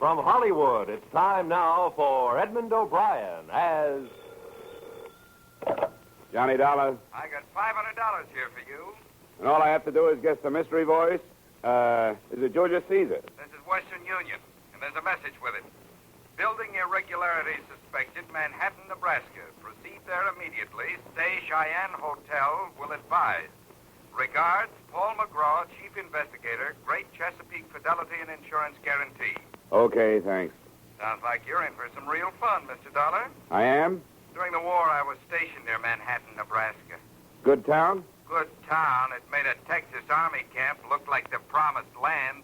From Hollywood, it's time now for Edmund O'Brien as... Johnny Dollar. I got $500 here for you. And all I have to do is guess the mystery voice. Is it Julius Caesar? This is Western Union, and there's a message with it. Building irregularities suspected, Manhattan, Nebraska. Proceed there immediately. Stay Cheyenne Hotel. Will advise. Regards, Paul McGraw, Chief Investigator, Great Chesapeake Fidelity and Insurance Guarantee. Okay, thanks. Sounds like you're in for some real fun, Mr. Dollar. I am? During the war, I was stationed near Manhattan, Nebraska. Good town? Good town. It made a Texas Army camp look like the promised land.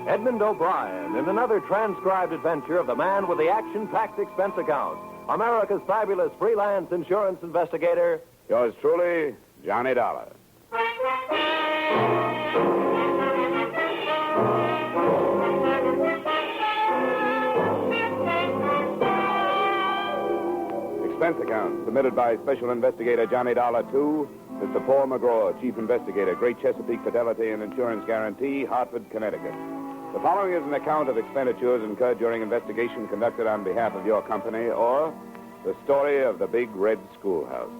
Edmund O'Brien in another transcribed adventure of the man with the action-packed expense account. America's fabulous freelance insurance investigator. Yours truly, Johnny Dollar. Expense account submitted by Special Investigator Johnny Dollar to Mr. Paul McGraw, Chief Investigator, Great Chesapeake Fidelity and Insurance Guarantee, Hartford, Connecticut. The following is an account of expenditures incurred during investigation conducted on behalf of your company, or the story of the Big Red Schoolhouse.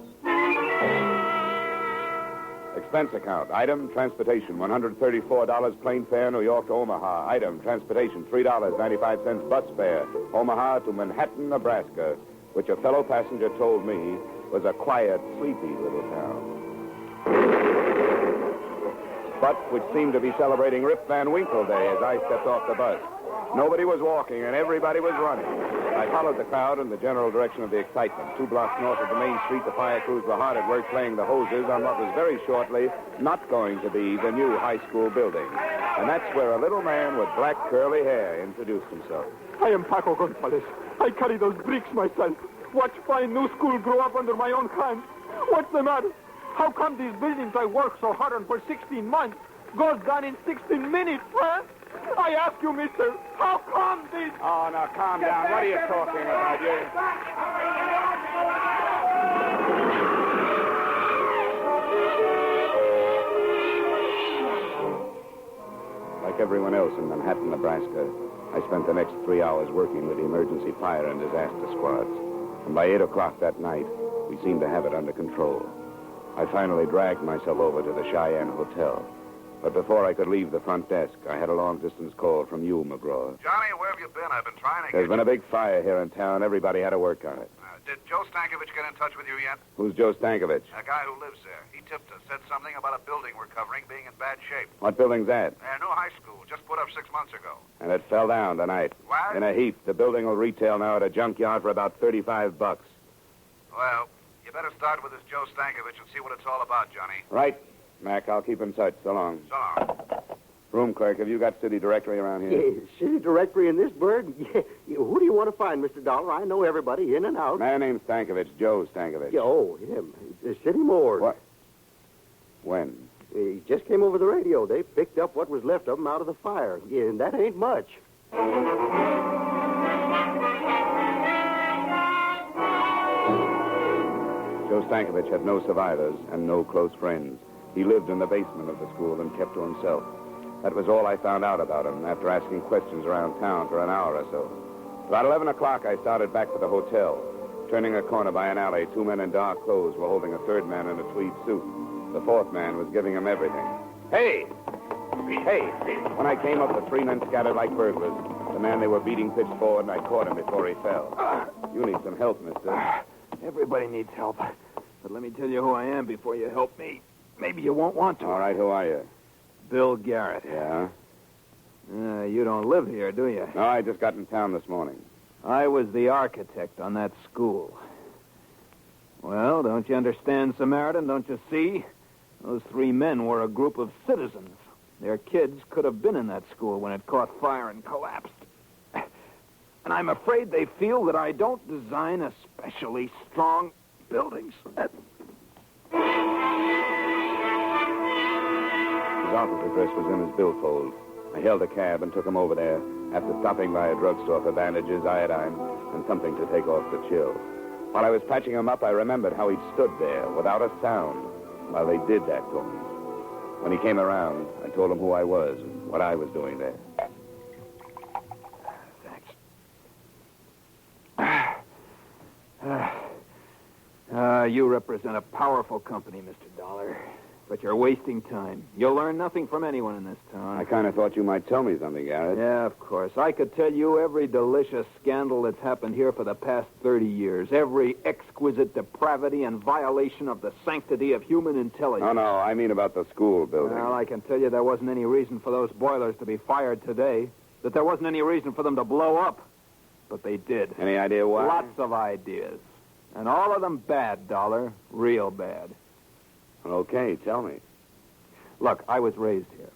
Expense account. Item, transportation, $134 plane fare, New York to Omaha. Item, transportation, $3.95 bus fare, Omaha to Manhattan, Nebraska, which a fellow passenger told me was a quiet, sleepy little town. But which seemed to be celebrating Rip Van Winkle Day as I stepped off the bus. Nobody was walking, and everybody was running. I followed the crowd in the general direction of the excitement. 2 blocks north of the main street, the fire crews were hard at work playing the hoses on what was very shortly not going to be the new high school building. And that's where a little man with black curly hair introduced himself. I am Paco Gonzalez. I carry those bricks myself. Watch fine new school grow up under my own hand. What's the matter? How come these buildings I worked so hard on for 16 months goes down in 16 minutes, huh? I ask you, mister, how come this... Oh, now, calm down. What are you talking about, you? Like everyone else in Manhattan, Nebraska, I spent the next 3 hours working with the emergency fire and disaster squads. And by 8 o'clock that night, we seemed to have it under control. I finally dragged myself over to the Cheyenne Hotel. But before I could leave the front desk, I had a long-distance call from you, McGraw. Johnny, where have you been? I've been trying to get There's been a big fire here in town. Everybody had to work on it. Did Joe Stankovich get in touch with you yet? Who's Joe Stankovich? A guy who lives there. He tipped us, said something about a building we're covering being in bad shape. What building's that? A new high school, just put up 6 months ago. And it fell down tonight. What? In a heap. The building will retail now at a junkyard for about $35. Well, you better start with this Joe Stankovich and see what it's all about, Johnny. Right. Mac, I'll keep in touch. So long. So long. Room clerk, have you got city directory around here? Yeah, city directory in this bird? Yeah. Who do you want to find, Mr. Dollar? I know everybody in and out. Man named Stankovich, Joe Stankovich. Yeah, oh, him. The city morgue. What? When? He just came over the radio. They picked up what was left of him out of the fire. Yeah, and that ain't much. Joe Stankovich had no survivors and no close friends. He lived in the basement of the school and kept to himself. That was all I found out about him after asking questions around town for an hour or so. About 11 o'clock, I started back for the hotel. Turning a corner by an alley, 2 men in dark clothes were holding a third man in a tweed suit. The fourth man was giving him everything. Hey! Hey! When I came up, the 3 men scattered like burglars. The man they were beating pitched forward, and I caught him before he fell. You need some help, mister. Everybody needs help. But let me tell you who I am before you help me. Maybe you won't want to. All right, who are you? Bill Garrett. Yeah? You don't live here, do you? No, I just got in town this morning. I was the architect on that school. Well, don't you understand, Samaritan? Don't you see? Those 3 men were a group of citizens. Their kids could have been in that school when it caught fire and collapsed. And I'm afraid they feel that I don't design especially strong buildings. His office address was in his billfold. I hailed a cab and took him over there after stopping by a drugstore for bandages, iodine, and something to take off the chill. While I was patching him up, I remembered how he'd stood there without a sound while they did that to him. When he came around, I told him who I was and what I was doing there. You represent a powerful company, Mr. Dollar. But you're wasting time. You'll learn nothing from anyone in this town. I kind of thought you might tell me something, Garrett. Yeah, of course. I could tell you every delicious scandal that's happened here for the past 30 years. Every exquisite depravity and violation of the sanctity of human intelligence. No, I mean about the school building. Well, I can tell you there wasn't any reason for those boilers to be fired today. That there wasn't any reason for them to blow up. But they did. Any idea why? Lots of ideas. And all of them bad, Dollar. Real bad. Okay, tell me. Look, I was raised here.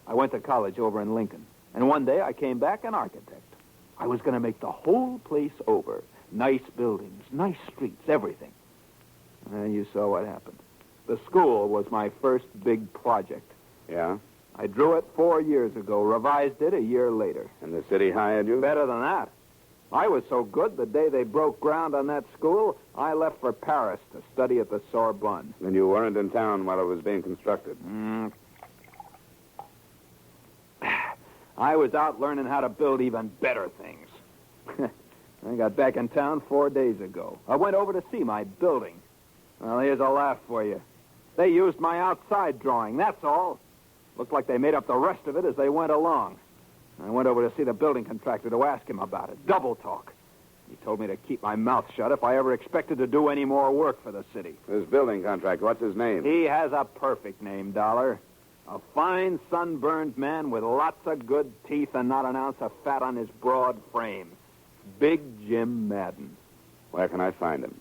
I went to college over in Lincoln. And one day I came back an architect. I was going to make the whole place over. Nice buildings, nice streets, everything. And you saw what happened. The school was my first big project. Yeah? I drew it 4 years ago, revised it a year later. And the city hired you? Better than that. I was so good, the day they broke ground on that school, I left for Paris to study at the Sorbonne. Then you weren't in town while it was being constructed. I was out learning how to build even better things. I got back in town 4 days ago. I went over to see my building. Well, here's a laugh for you. They used my outside drawing, that's all. Looked like they made up the rest of it as they went along. I went over to see the building contractor to ask him about it. Double talk. He told me to keep my mouth shut if I ever expected to do any more work for the city. This building contractor, what's his name? He has a perfect name, Dollar. A fine, sunburned man with lots of good teeth and not an ounce of fat on his broad frame. Big Jim Madden. Where can I find him?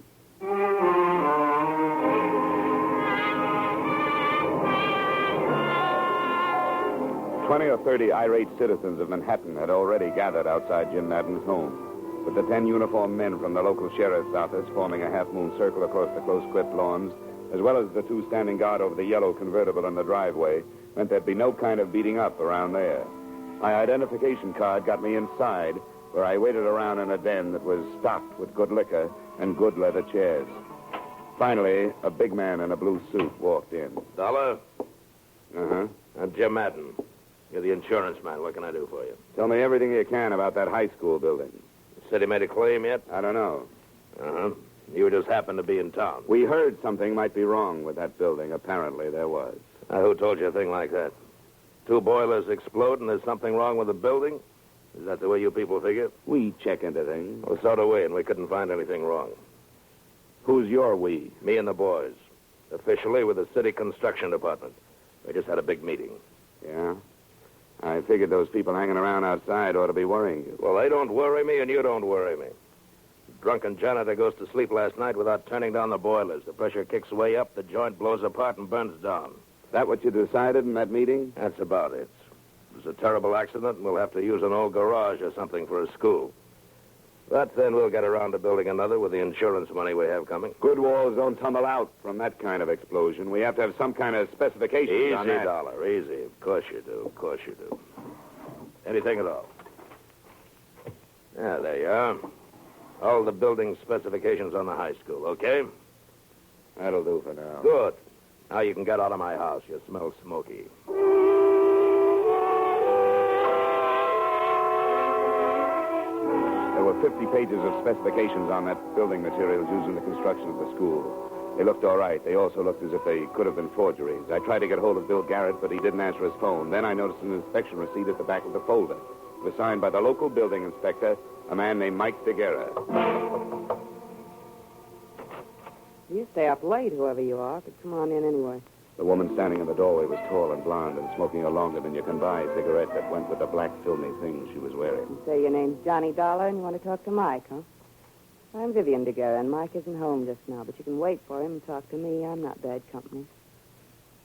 20 or 30 irate citizens of Manhattan had already gathered outside Jim Madden's home, with the 10 uniformed men from the local sheriff's office forming a half-moon circle across the close-clipped lawns, as well as the 2 standing guard over the yellow convertible in the driveway, meant there'd be no kind of beating up around there. My identification card got me inside, where I waited around in a den that was stocked with good liquor and good leather chairs. Finally, a big man in a blue suit walked in. Dollar? Uh-huh. I'm Jim Madden. You're the insurance man. What can I do for you? Tell me everything you can about that high school building. The city made a claim yet? I don't know. Uh-huh. You just happened to be in town. We heard something might be wrong with that building. Apparently there was. Who told you a thing like that? 2 boilers explode and there's something wrong with the building? Is that the way you people figure? We check into things. Well, so do we, and we couldn't find anything wrong. Who's your we? Me and the boys. Officially with the city construction department. We just had a big meeting. Yeah? I figured those people hanging around outside ought to be worrying you. Well, they don't worry me, and you don't worry me. Drunken janitor goes to sleep last night without turning down the boilers. The pressure kicks way up, the joint blows apart and burns down. That what you decided in that meeting? That's about it. It was a terrible accident, and we'll have to use an old garage or something for a school. But then we'll get around to building another with the insurance money we have coming. Good walls don't tumble out from that kind of explosion. We have to have some kind of specifications on that. Easy, Dollar, easy. Of course you do, of course you do. Anything at all. Yeah, there you are. All the building specifications on the high school, okay? That'll do for now. Good. Now you can get out of my house. You smell smoky. There were 50 pages of specifications on that building materials used in the construction of the school. They looked all right. They also looked as if they could have been forgeries. I tried to get hold of Bill Garrett, but he didn't answer his phone. Then I noticed an inspection receipt at the back of the folder. It was signed by the local building inspector, a man named Mike DeGuerra. You stay up late, whoever you are, but come on in anyway. The woman standing in the doorway was tall and blonde and smoking a longer than you can buy cigarette that went with the black filmy thing she was wearing. You say your name's Johnny Dollar and you want to talk to Mike, huh? I'm Vivian DeGuerra, and Mike isn't home just now, but you can wait for him and talk to me. I'm not bad company.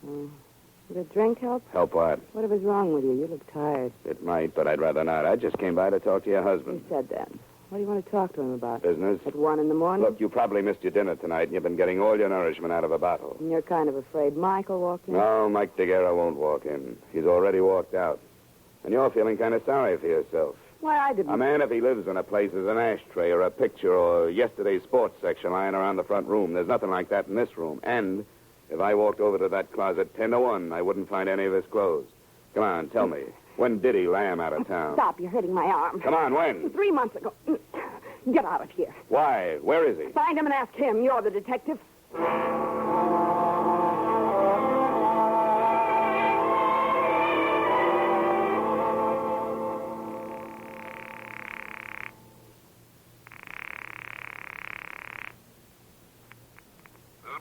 Would a drink help? Help what? Whatever's wrong with you. You look tired. It might, but I'd rather not. I just came by to talk to your husband. Who said that? What do you want to talk to him about? Business. At 1 in the morning? Look, you probably missed your dinner tonight, and you've been getting all your nourishment out of a bottle. And you're kind of afraid Mike will walk in? No, Mike DeGuerra won't walk in. He's already walked out. And you're feeling kind of sorry for yourself. Why, I didn't... A man, if he lives in a place, is an ashtray or a picture or yesterday's sports section lying around the front room. There's nothing like that in this room. And If I walked over to that closet 10 to 1, I wouldn't find any of his clothes. Come on, tell me. When did he lamb out of town? Stop, you're hurting my arm. Come on, when? 3 months ago. Get out of here. Why? Where is he? Find him and ask him. You're the detective.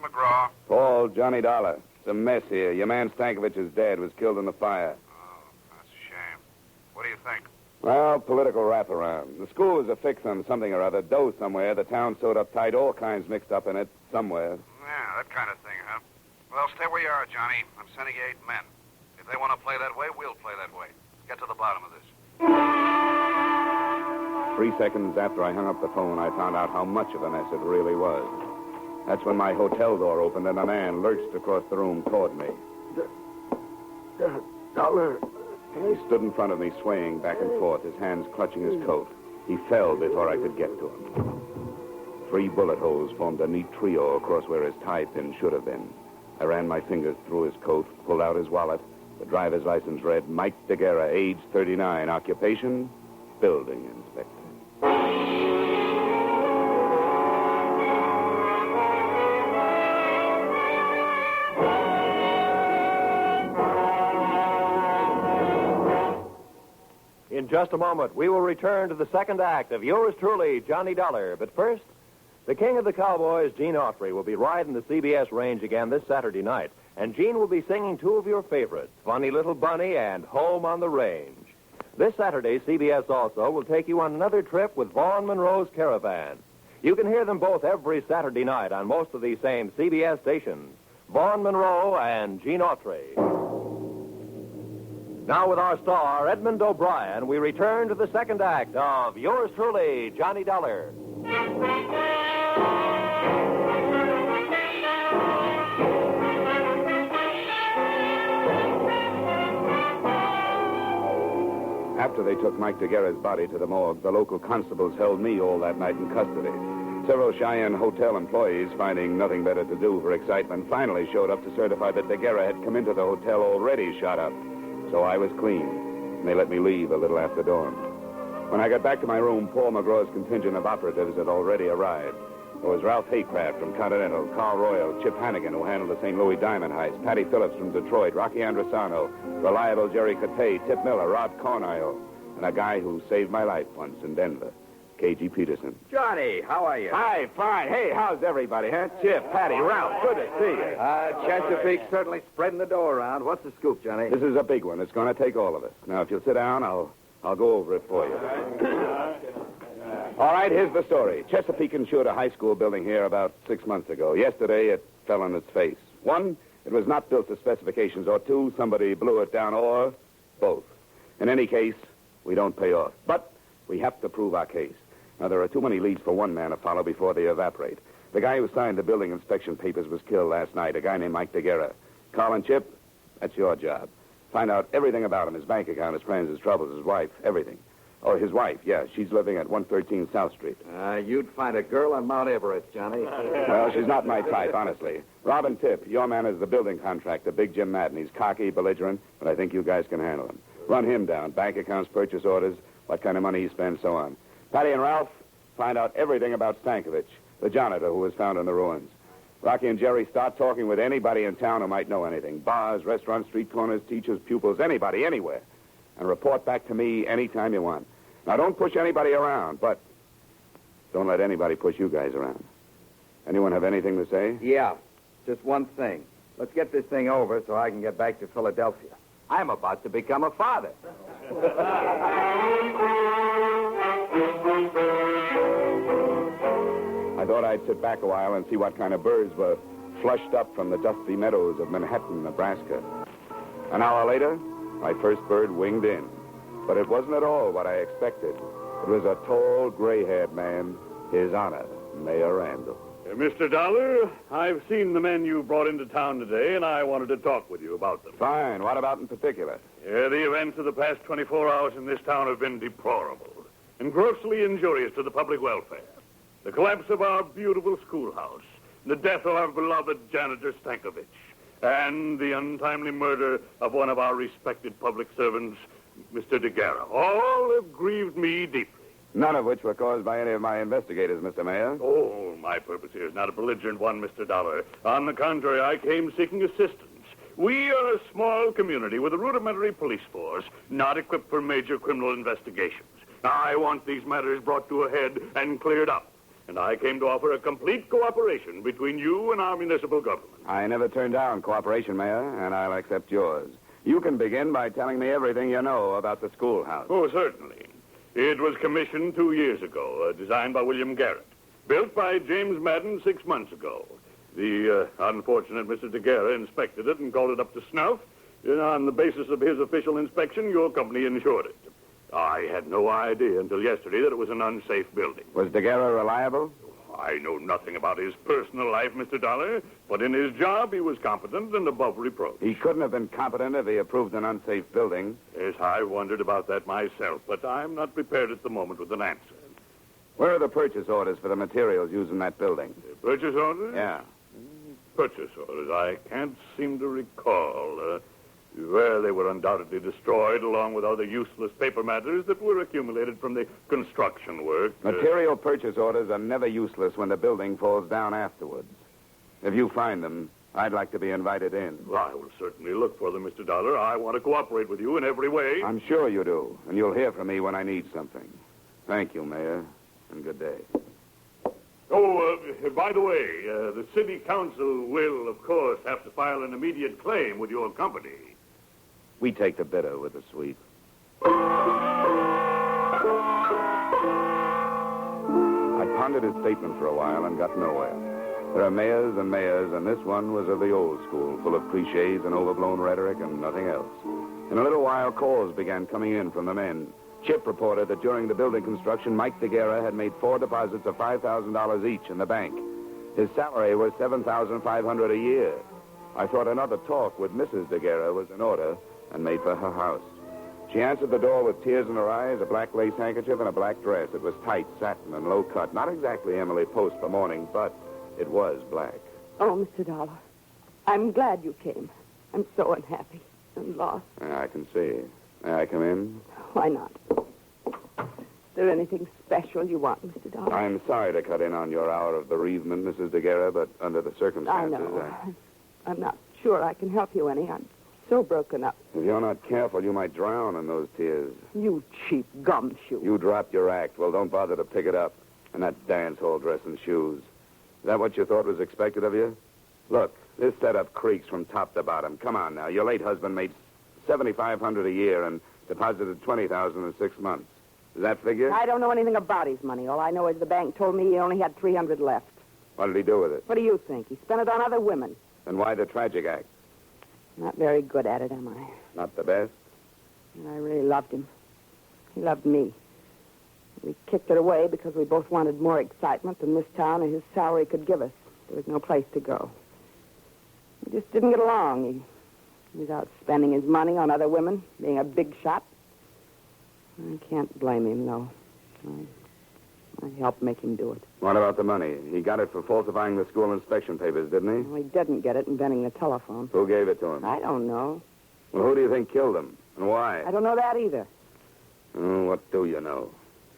McGraw. Paul, Johnny Dollar. It's a mess here. Your man Stankovich's dad was killed in the fire. Oh, that's a shame. What do you think? Well, political wraparound. The school was a fix on something or other. Dough somewhere. The town sewed up tight. All kinds mixed up in it somewhere. Yeah, that kind of thing, huh? Well, stay where you are, Johnny. I'm sending you 8 men. If they want to play that way, we'll play that way. Get to the bottom of this. 3 seconds after I hung up the phone, I found out how much of a mess it really was. That's when my hotel door opened and a man lurched across the room toward me. Dollar. He stood in front of me, swaying back and forth, his hands clutching his coat. He fell before I could get to him. 3 bullet holes formed a neat trio across where his tie pin should have been. I ran my fingers through his coat, pulled out his wallet. The driver's license read Mike DeGuerra, age 39, occupation, building inspector. In just a moment, we will return to the second act of yours truly, Johnny Dollar. But first, the king of the cowboys, Gene Autry, will be riding the CBS range again this Saturday night. And Gene will be singing 2 of your favorites, Funny Little Bunny and Home on the Range. This Saturday, CBS also will take you on another trip with Vaughn Monroe's Caravan. You can hear them both every Saturday night on most of these same CBS stations. Vaughn Monroe and Gene Autry. Now with our star, Edmund O'Brien, we return to the second act of yours truly, Johnny Dollar. After they took Mike DeGuerra's body to the morgue, the local constables held me all that night in custody. Several Cheyenne hotel employees, finding nothing better to do for excitement, finally showed up to certify that DeGuerra had come into the hotel already shot up. So I was clean, and they let me leave a little after dawn. When I got back to my room, Paul McGraw's contingent of operatives had already arrived. There was Ralph Haycraft from Continental, Carl Royal, Chip Hannigan, who handled the St. Louis diamond heist, Patty Phillips from Detroit, Rocky Andrusano, reliable Jerry Cotte, Tip Miller, Rod Cornile, and a guy who saved my life once in Denver, K.G. Peterson. Johnny, how are you? Hi, fine. Hey, how's everybody, huh? Chip, Patty, Ralph, good to see you. Chesapeake's certainly spreading the dough around. What's the scoop, Johnny? This is a big one. It's going to take all of us. Now, if you'll sit down, I'll go over it for you. All right, here's the story. Chesapeake insured a high school building here about 6 months ago. Yesterday, it fell on its face. 1, it was not built to specifications, or 2, somebody blew it down, or both. In any case, we don't pay off. But we have to prove our case. Now, there are too many leads for one man to follow before they evaporate. The guy who signed the building inspection papers was killed last night, a guy named Mike DeGuerra. Carl and Chip, that's your job. Find out everything about him, his bank account, his friends, his troubles, his wife, everything. Oh, his wife, yeah. She's living at 113 South Street. You'd find a girl on Mount Everett, Johnny. Well, she's not my type, honestly. Robin Tip, your man is the building contractor, Big Jim Madden. He's cocky, belligerent, but I think you guys can handle him. Run him down. Bank accounts, purchase orders, what kind of money he spends, so on. Patty and Ralph, find out everything about Stankovich, the janitor who was found in the ruins. Rocky and Jerry, start talking with anybody in town who might know anything. Bars, restaurants, street corners, teachers, pupils, anybody, anywhere. And report back to me anytime you want. Now, don't push anybody around, but don't let anybody push you guys around. Anyone have anything to say? Yeah, just one thing. Let's get this thing over so I can get back to Philadelphia. I'm about to become a father. I thought I'd sit back a while and see what kind of birds were flushed up from the dusty meadows of Manhattan, Nebraska. An hour later, my first bird winged in. But it wasn't at all what I expected. It was a tall, gray-haired man, His Honor, Mayor Randall. Mr. Dollar, I've seen the men you brought into town today, and I wanted to talk with you about them. Fine. What about in particular? The events of the past 24 hours in this town have been deplorable and grossly injurious to the public welfare. The collapse of our beautiful schoolhouse, the death of our beloved janitor Stankovich, and the untimely murder of one of our respected public servants, Mr. DeGuerra. All have grieved me deeply. None of which were caused by any of my investigators, Mr. Mayor. Oh, my purpose here is not a belligerent one, Mr. Dollar. On the contrary, I came seeking assistance. We are a small community with a rudimentary police force, not equipped for major criminal investigations. I want these matters brought to a head and cleared up. And I came to offer a complete cooperation between you and our municipal government. I never turned down cooperation, Mayor, and I'll accept yours. You can begin by telling me everything you know about the schoolhouse. Oh, certainly. It was commissioned 2 years ago, designed by William Garrett. Built by James Madden 6 months ago. The unfortunate Mr. DeGuerra inspected it and called it up to snuff. And on the basis of his official inspection, your company insured it. I had no idea until yesterday that it was an unsafe building. Was DeGuerra reliable? I know nothing about his personal life, Mr. Dollar, but in his job he was competent and above reproach. He couldn't have been competent if he approved an unsafe building. Yes, I wondered about that myself, but I'm not prepared at the moment with an answer. Where are the purchase orders for the materials used in that building? Purchase orders? Yeah. Purchase orders. I can't seem to recall. Well, they were undoubtedly destroyed along with other useless paper matters that were accumulated from the construction work. Material purchase orders are never useless when the building falls down afterwards. If you find them, I'd like to be invited in. Well, I will certainly look for them, Mr. Dollar. I want to cooperate with you in every way. I'm sure you do, and you'll hear from me when I need something. Thank you, Mayor, and good day. Oh, by the way, the city council will, of course, have to file an immediate claim with your company. We take the bitter with the sweet. I pondered his statement for a while and got nowhere. There are mayors and mayors, and this one was of the old school, full of cliches and overblown rhetoric and nothing else. In a little while, calls began coming in from the men. Chip reported that during the building construction, Mike DeGuerra had made 4 deposits of $5,000 each in the bank. His salary was $7,500 a year. I thought another talk with Mrs. DeGuerra was in order and made for her house. She answered the door with tears in her eyes, a black lace handkerchief, and a black dress. It was tight, satin, and low cut. Not exactly Emily Post for mourning, but it was black. Oh, Mr. Dollar, I'm glad you came. I'm so unhappy and lost. I can see. May I come in? Why not? Is there anything special you want, Mr. Dollar? I'm sorry to cut in on your hour of bereavement, Mrs. DeGuerra, but under the circumstances... I know. I'm not sure I can help you any. I'm so broken up. If you're not careful, you might drown in those tears. You cheap gumshoe. You dropped your act. Well, don't bother to pick it up. And that dance hall dress and shoes. Is that what you thought was expected of you? Look, this setup creaks from top to bottom. Come on now. Your late husband made $7,500 a year and deposited $20,000 in 6 months. Does that figure? I don't know anything about his money. All I know is the bank told me he only had $300 left. What did he do with it? What do you think? He spent it on other women. Then why the tragic act? Not very good at it, am I? Not the best? And I really loved him. He loved me. We kicked it away because we both wanted more excitement than this town and his salary could give us. There was no place to go. We just didn't get along. He was out spending his money on other women, being a big shot. I can't blame him, though. I helped make him do it. What about the money? He got it for falsifying the school inspection papers, didn't he? Well, he didn't get it inventing the telephone. Who gave it to him? I don't know. Well, who do you think killed him? And why? I don't know that either. What do you know?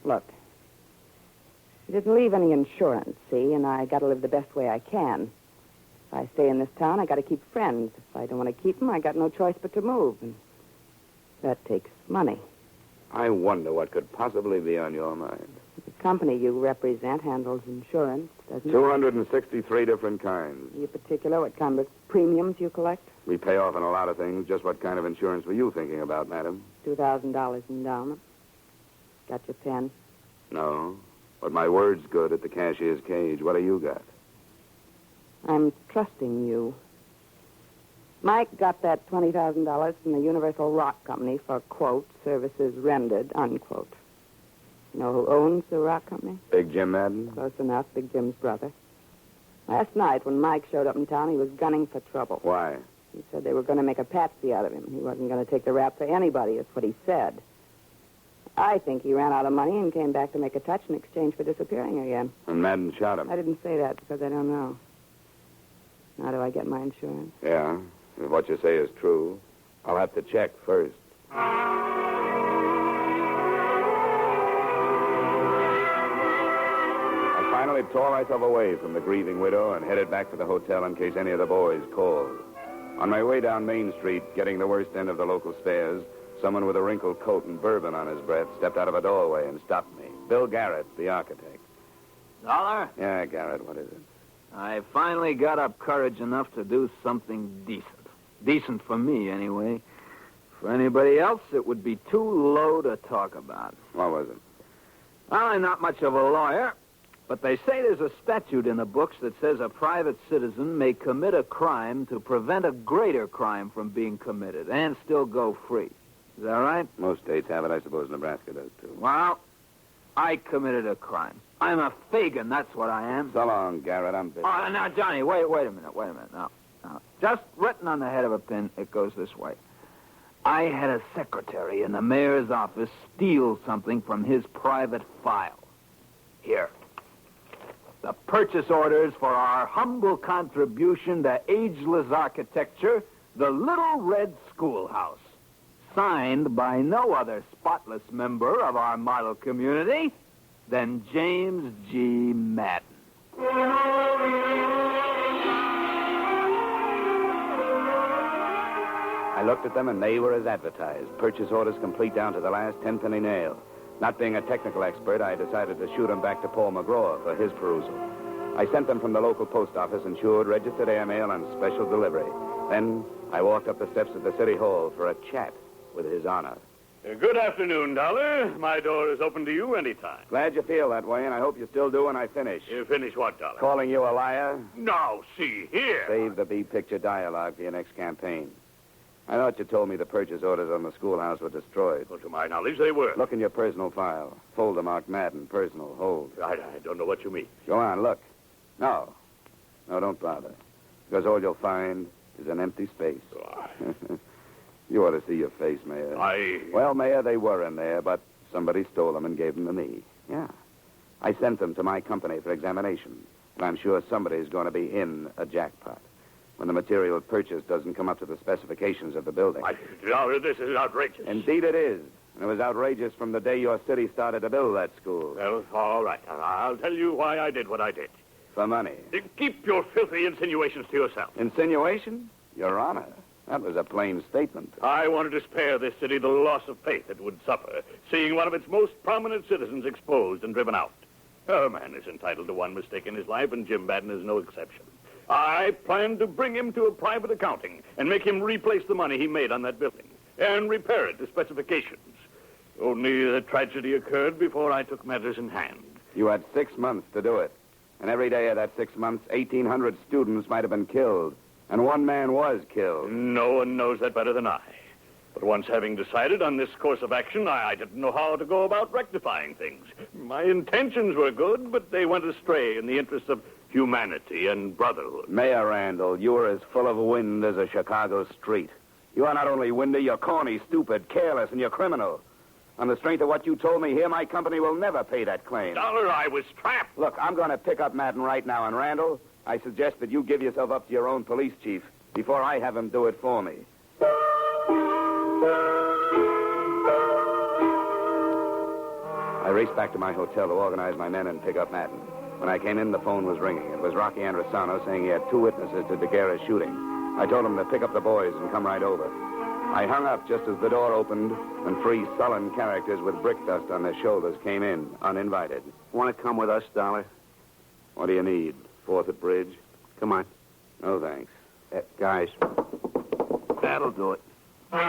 Look, he didn't leave any insurance, see, and I got to live the best way I can. If I stay in this town, I got to keep friends. If I don't want to keep them, I got no choice but to move, and that takes money. I wonder what could possibly be on your mind. The company you represent handles insurance, doesn't it? 263 different kinds. Are you particular what kind of premiums you collect? We pay off on a lot of things. Just what kind of insurance were you thinking about, madam? $2,000 endowment. Got your pen? No. But my word's good at the cashier's cage. What do you got? I'm trusting you. Mike got that $20,000 from the Universal Rock Company for, quote, services rendered, unquote. You know who owns the rock company? Big Jim Madden? Close enough, Big Jim's brother. Last night, when Mike showed up in town, he was gunning for trouble. Why? He said they were going to make a patsy out of him. He wasn't going to take the rap for anybody, is what he said. I think he ran out of money and came back to make a touch in exchange for disappearing again. And Madden shot him. I didn't say that because I don't know. How do I get my insurance? Yeah, if what you say is true, I'll have to check first. I finally tore myself away from the grieving widow and headed back to the hotel in case any of the boys called. On my way down Main Street, getting the worst end of the local stairs, someone with a wrinkled coat and bourbon on his breath stepped out of a doorway and stopped me. Bill Garrett, the architect. Dollar? Yeah, Garrett, what is it? I finally got up courage enough to do something decent. Decent for me, anyway. For anybody else, it would be too low to talk about. What was it? Well, I'm not much of a lawyer, but they say there's a statute in the books that says a private citizen may commit a crime to prevent a greater crime from being committed and still go free. Is that right? Most states have it. I suppose Nebraska does, too. Well, I committed a crime. I'm a Fagin, that's what I am. So long, Garrett. I'm busy. Oh, now, Johnny, wait a minute. Now, just written on the head of a pin, it goes this way. I had a secretary in the mayor's office steal something from his private file. Here. The purchase orders for our humble contribution to ageless architecture, the Little Red Schoolhouse. Signed by no other spotless member of our model community than James G. Madden. I looked at them, and they were as advertised. Purchase orders complete down to the last tenpenny nail. Not being a technical expert, I decided to shoot them back to Paul McGraw for his perusal. I sent them from the local post office, insured, registered airmail, and special delivery. Then I walked up the steps of the city hall for a chat with His Honor. Good afternoon, Dollar. My door is open to you anytime. Glad you feel that way, and I hope you still do when I finish. You finish what, Dollar? Calling you a liar? Now, see here. Save the B-picture dialogue for your next campaign. I thought you told me the purchase orders on the schoolhouse were destroyed. Well, to my knowledge, they were. Look in your personal file. Folder marked Madden, personal, hold. I don't know what you mean. Go on, look. No, don't bother. Because all you'll find is an empty space. You ought to see your face, Mayor. Well, Mayor, they were in there, but somebody stole them and gave them to me. Yeah. I sent them to my company for examination, and I'm sure somebody's going to be in a jackpot when the material purchase doesn't come up to the specifications of the building. Dollar, this is outrageous. Indeed it is. And it was outrageous from the day your city started to build that school. Well, all right. I'll tell you why I did what I did. For money. Keep your filthy insinuations to yourself. Insinuation? Your Honor, that was a plain statement. I wanted to spare this city the loss of faith it would suffer, seeing one of its most prominent citizens exposed and driven out. A man is entitled to one mistake in his life, and Jim Madden is no exception. I planned to bring him to a private accounting and make him replace the money he made on that building and repair it to specifications. Only the tragedy occurred before I took matters in hand. You had 6 months to do it. And every day of that 6 months, 1,800 students might have been killed. And one man was killed. No one knows that better than I. But once having decided on this course of action, I didn't know how to go about rectifying things. My intentions were good, but they went astray in the interests of humanity and brotherhood. Mayor Randall, you are as full of wind as a Chicago street. You are not only windy, you're corny, stupid, careless, and you're criminal. On the strength of what you told me here, my company will never pay that claim. Dollar, I was trapped. Look, I'm going to pick up Madden right now, and Randall, I suggest that you give yourself up to your own police chief before I have him do it for me. I raced back to my hotel to organize my men and pick up Madden. When I came in, the phone was ringing. It was Rocky Androsano saying he had 2 witnesses to DeGuerra's shooting. I told him to pick up the boys and come right over. I hung up just as the door opened, and 3 sullen characters with brick dust on their shoulders came in, uninvited. Want to come with us, Dollar? What do you need? 4th at Bridge? Come on. No, thanks. Guys. That'll do it. It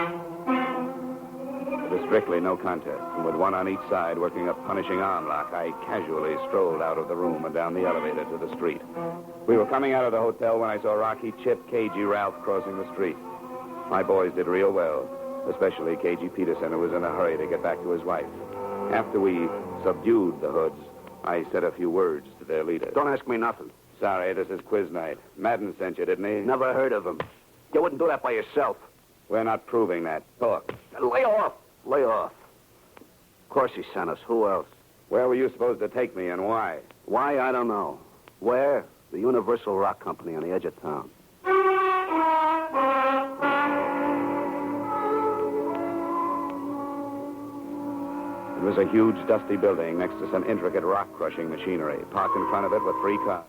was strictly no contest, and with one on each side working a punishing arm lock, I casually strolled out of the room and down the elevator to the street. We were coming out of the hotel when I saw Rocky, Chip, KG, Ralph crossing the street. My boys did real well, especially KG Peterson, who was in a hurry to get back to his wife. After we subdued the hoods, I said a few words to their leader. Don't ask me nothing. Sorry, this is quiz night. Madden sent you, didn't he? Never heard of him. You wouldn't do that by yourself. We're not proving that. Talk. Lay off. Lay off. Of course he sent us. Who else? Where were you supposed to take me and why? Why, I don't know. Where? the Universal Rock Company on the edge of town. It was a huge, dusty building next to some intricate rock-crushing machinery. Parked in front of it were 3 cars.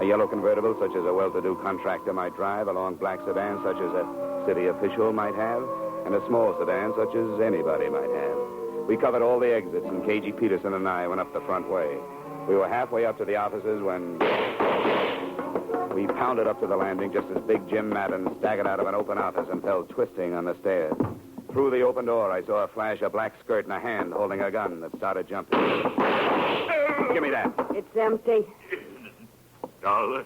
A yellow convertible, such as a well-to-do contractor might drive, a long black sedan, such as a city official might have, and a small sedan, such as anybody might have. We covered all the exits, and K.G. Peterson and I went up the front way. We were halfway up to the offices when we pounded up to the landing just as Big Jim Madden staggered out of an open office and fell twisting on the stairs. Through the open door, I saw a flash, a black skirt, and a hand holding a gun that started jumping. Give me that. It's empty. Dollar.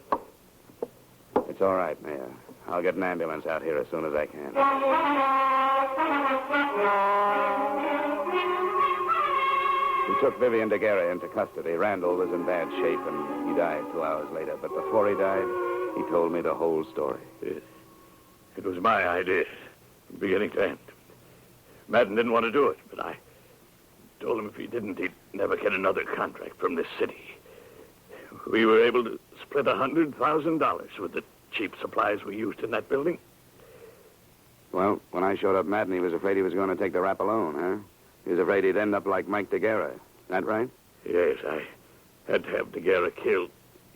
It's all right, Mayor. I'll get an ambulance out here as soon as I can. We took Vivian Daguerre into custody. Randall was in bad shape, and he died 2 hours later. But before he died, he told me the whole story. It was my idea, from beginning to end. Madden didn't want to do it, but I told him if he didn't, he'd never get another contract from this city. We were able to split $100,000 with the cheap supplies we used in that building. Well, when I showed up Madden, he was afraid he was going to take the rap alone, huh? He was afraid he'd end up like Mike Daguerre. That right? Yes, I had to have Daguerre killed.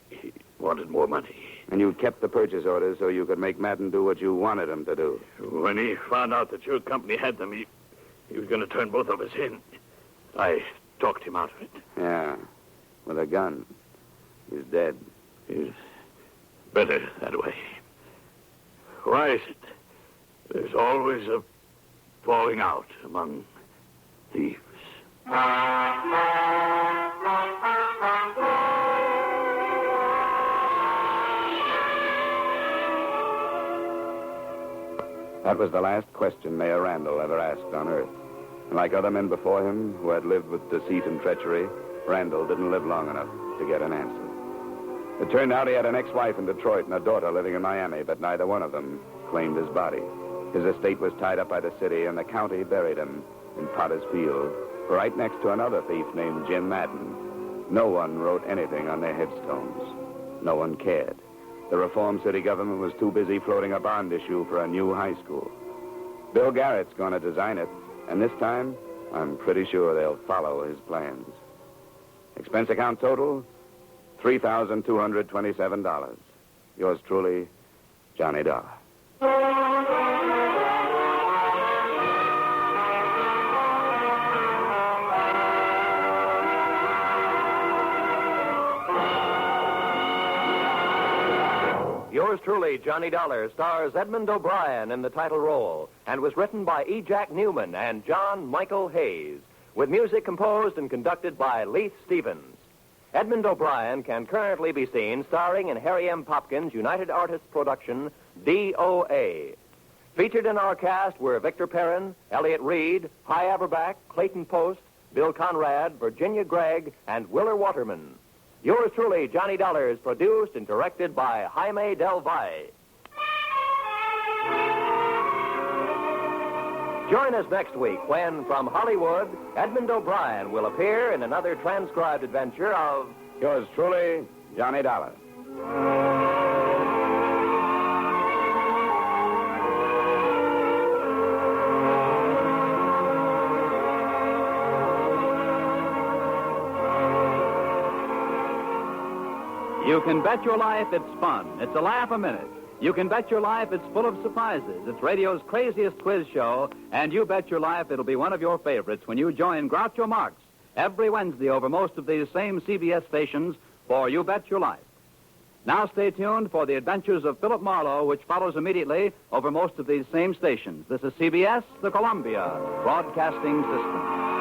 He wanted more money. And you kept the purchase orders so you could make Madden do what you wanted him to do. When he found out that your company had them, he was going to turn both of us in. I talked him out of it. Yeah, with a gun. He's dead. He's better that way. Why is it there's always a falling out among thieves? That was the last question Mayor Randall ever asked on Earth. And like other men before him who had lived with deceit and treachery, Randall didn't live long enough to get an answer. It turned out he had an ex-wife in Detroit and a daughter living in Miami, but neither one of them claimed his body. His estate was tied up by the city, and the county buried him in Potter's Field, right next to another thief named Jim Madden. No one wrote anything on their headstones. No one cared. The reform city government was too busy floating a bond issue for a new high school. Bill Garrett's going to design it, and this time, I'm pretty sure they'll follow his plans. Expense account total, $3,227. Yours truly, Johnny Dollar. Yours truly, Johnny Dollar, stars Edmund O'Brien in the title role and was written by E. Jack Newman and John Michael Hayes, with music composed and conducted by Leith Stevens. Edmund O'Brien can currently be seen starring in Harry M. Popkin's United Artists production, DOA. Featured in our cast were Victor Perrin, Elliott Reed, Hy Averback, Clayton Post, Bill Conrad, Virginia Gregg, and Willer Waterman. Yours truly, Johnny Dollar, is produced and directed by Jaime Del Valle. Join us next week when, from Hollywood, Edmund O'Brien will appear in another transcribed adventure of Yours truly, Johnny Dollar. You can bet your life it's fun. It's a laugh a minute. You can bet your life it's full of surprises. It's radio's craziest quiz show, and you bet your life it'll be one of your favorites when you join Groucho Marx every Wednesday over most of these same CBS stations for You Bet Your Life. Now stay tuned for the adventures of Philip Marlowe, which follows immediately over most of these same stations. This is CBS, the Columbia Broadcasting System.